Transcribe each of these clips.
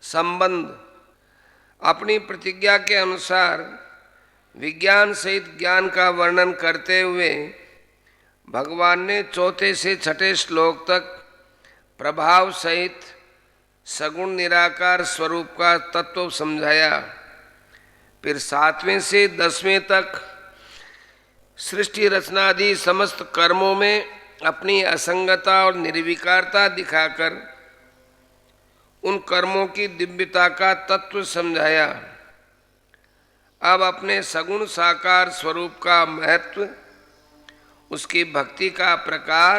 संबंध। अपनी प्रतिज्ञा के अनुसार विज्ञान सहित ज्ञान का वर्णन करते हुए भगवान ने चौथे से छठे श्लोक तक प्रभाव सहित सगुण निराकार स्वरूप का तत्व समझाया। फिर 7वें से 10वें तक सृष्टि रचनादि समस्त कर्मों में अपनी असंगता और निर्विकारता दिखाकर उन कर्मों की दिव्यता का तत्व समझाया। अब अपने सगुण साकार स्वरूप का महत्व, उसकी भक्ति का प्रकार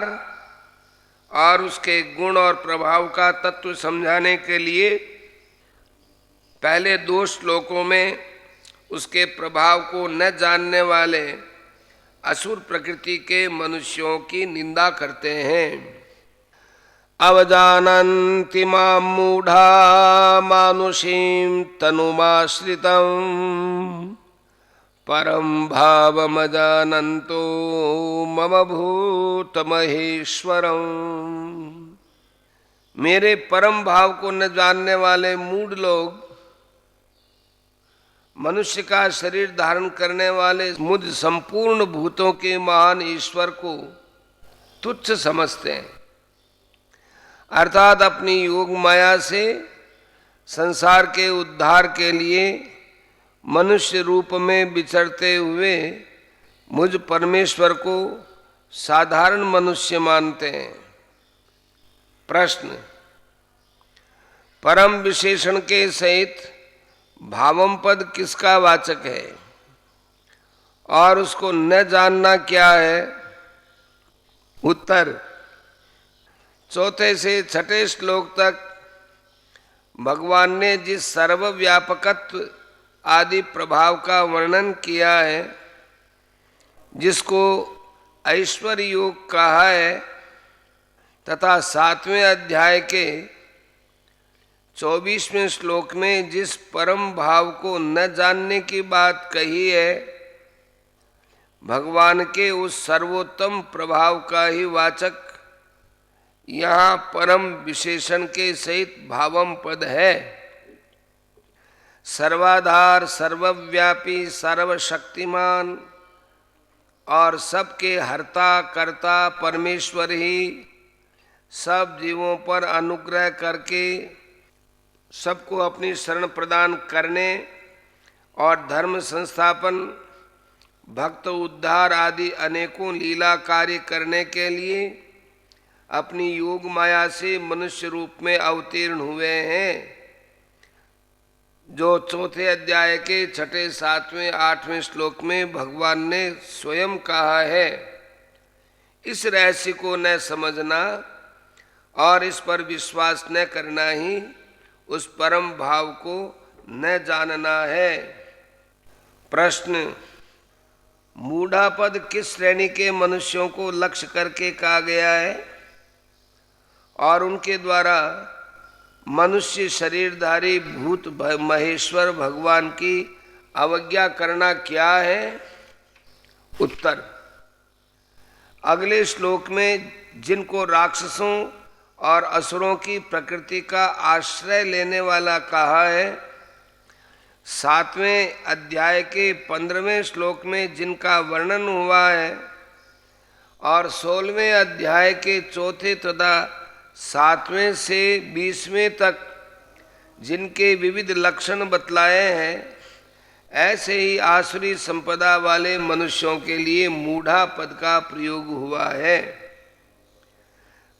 और उसके गुण और प्रभाव का तत्व समझाने के लिए पहले 2 श्लोकों में उसके प्रभाव को न जानने वाले असुर प्रकृति के मनुष्यों की निंदा करते हैं। अवजानन्ति मां मूढ़ा मानुषीं तनुमाश्रितं परं भावमजानन्तो मम भूतमहेश्वरम्। मेरे परम भाव को न जानने वाले मूढ़ लोग मनुष्य का शरीर धारण करने वाले मुझ संपूर्ण भूतों के महान ईश्वर को तुच्छ समझते हैं, अर्थात अपनी योग माया से संसार के उद्धार के लिए मनुष्य रूप में विचरते हुए मुझ परमेश्वर को साधारण मनुष्य मानते हैं। प्रश्न। परम विशेषण के सहित भावम पद किसका वाचक है और उसको न जानना क्या है? उत्तर। चौथे से छठे श्लोक तक भगवान ने जिस सर्वव्यापकत्व आदि प्रभाव का वर्णन किया है, जिसको ऐश्वर्य योग कहा है, तथा 7वें अध्याय के 24वें श्लोक में जिस परम भाव को न जानने की बात कही है, भगवान के उस सर्वोत्तम प्रभाव का ही वाचक यहाँ परम विशेषण के सहित भावम पद है। सर्वाधार, सर्वव्यापी, सर्वशक्तिमान और सबके हर्ता कर्ता परमेश्वर ही सब जीवों पर अनुग्रह करके सबको अपनी शरण प्रदान करने और धर्म संस्थापन, भक्त उद्धार आदि अनेकों लीला कार्य करने के लिए अपनी योग माया से मनुष्य रूप में अवतीर्ण हुए हैं, जो चौथे अध्याय के 6, 7वें, 8वें श्लोक में भगवान ने स्वयं कहा है। इस रहस्य को न समझना और इस पर विश्वास न करना ही उस परम भाव को न जानना है। प्रश्न। मूढ़ा पद किस श्रेणी के मनुष्यों को लक्ष्य करके कहा गया है और उनके द्वारा मनुष्य शरीरधारी भूत महेश्वर भगवान की अवज्ञा करना क्या है? उत्तर। अगले श्लोक में जिनको राक्षसों और असुरों की प्रकृति का आश्रय लेने वाला कहा है, 7वें अध्याय के 15वें श्लोक में जिनका वर्णन हुआ है और 16वें अध्याय के 4 तथा 7वें से 20वें तक जिनके विविध लक्षण बतलाए हैं, ऐसे ही आसुरी संपदा वाले मनुष्यों के लिए मूढ़ा पद का प्रयोग हुआ है।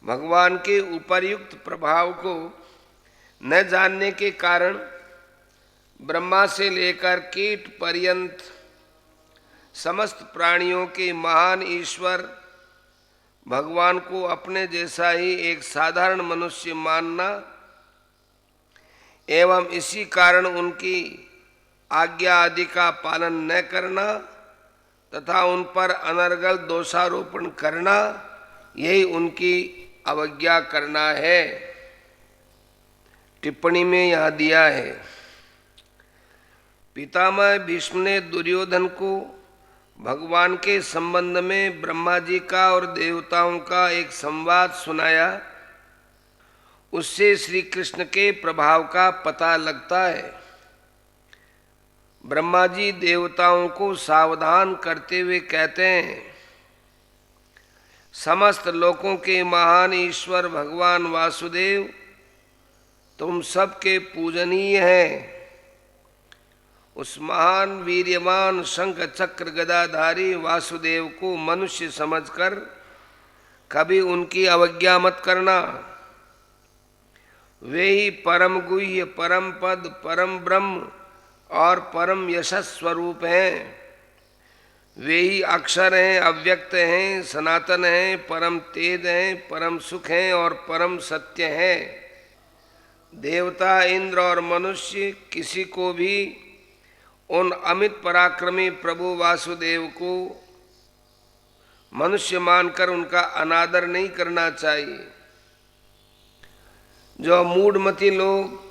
भगवान के उपर्युक्त प्रभाव को न जानने के कारण ब्रह्मा से लेकर कीट पर्यंत समस्त प्राणियों के महान ईश्वर भगवान को अपने जैसा ही एक साधारण मनुष्य मानना एवं इसी कारण उनकी आज्ञा आदि का पालन न करना तथा उन पर अनर्गल दोषारोपण करना, यही उनकी अवज्ञा करना है। टिप्पणी में यह दिया है, पितामह भीष्म ने दुर्योधन को भगवान के संबंध में ब्रह्मा जी का और देवताओं का एक संवाद सुनाया। उससे श्री कृष्ण के प्रभाव का पता लगता है। ब्रह्मा जी देवताओं को सावधान करते हुए कहते हैं, समस्त लोकों के महान ईश्वर भगवान वासुदेव, तुम सबके पूजनीय हैं। उस महान वीर्यवान शंख चक्र गदाधारी वासुदेव को मनुष्य समझकर कभी उनकी अवज्ञा मत करना। वे ही परम गुह्य, परम पद, परम ब्रह्म और परम यशस् स्वरूप हैं। वे ही अक्षर हैं, अव्यक्त हैं, सनातन हैं, परम तेज हैं, परम सुख हैं और परम सत्य हैं। देवता, इंद्र और मनुष्य किसी को भी उन अमित पराक्रमी प्रभु वासुदेव को मनुष्य मानकर उनका अनादर नहीं करना चाहिए। जो मूढ़मती लोग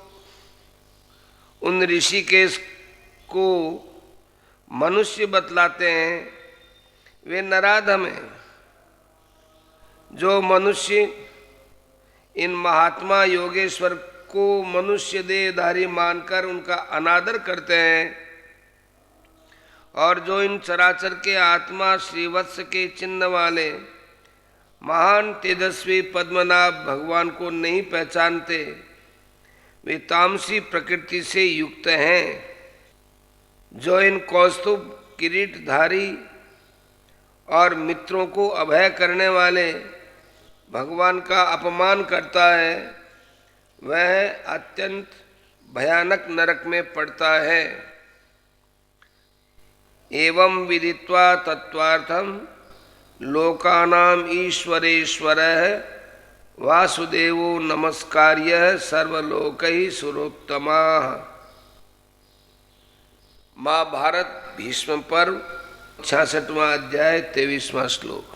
उन ऋषिकेश को मनुष्य बतलाते हैं, वे नराधम हैं। जो मनुष्य इन महात्मा योगेश्वर को मनुष्य देहधारी मानकर उनका अनादर करते हैं और जो इन चराचर के आत्मा श्रीवत्स के चिन्ह वाले महान तेजस्वी पद्मनाभ भगवान को नहीं पहचानते, वे तामसी प्रकृति से युक्त हैं। जो इन कौस्तुभ किरीटधारी और मित्रों को अभय करने वाले भगवान का अपमान करता है, वह अत्यंत भयानक नरक में पड़ता है। एवं विदित्वा तत्वार्थम लोकानाम ईश्वरेश्वरः वासुदेवो नमस्कार्यः सर्वलोकैः सुरोत्तमः। महाभारत भीष्म पर्व 66वां अध्याय 23वां श्लोक।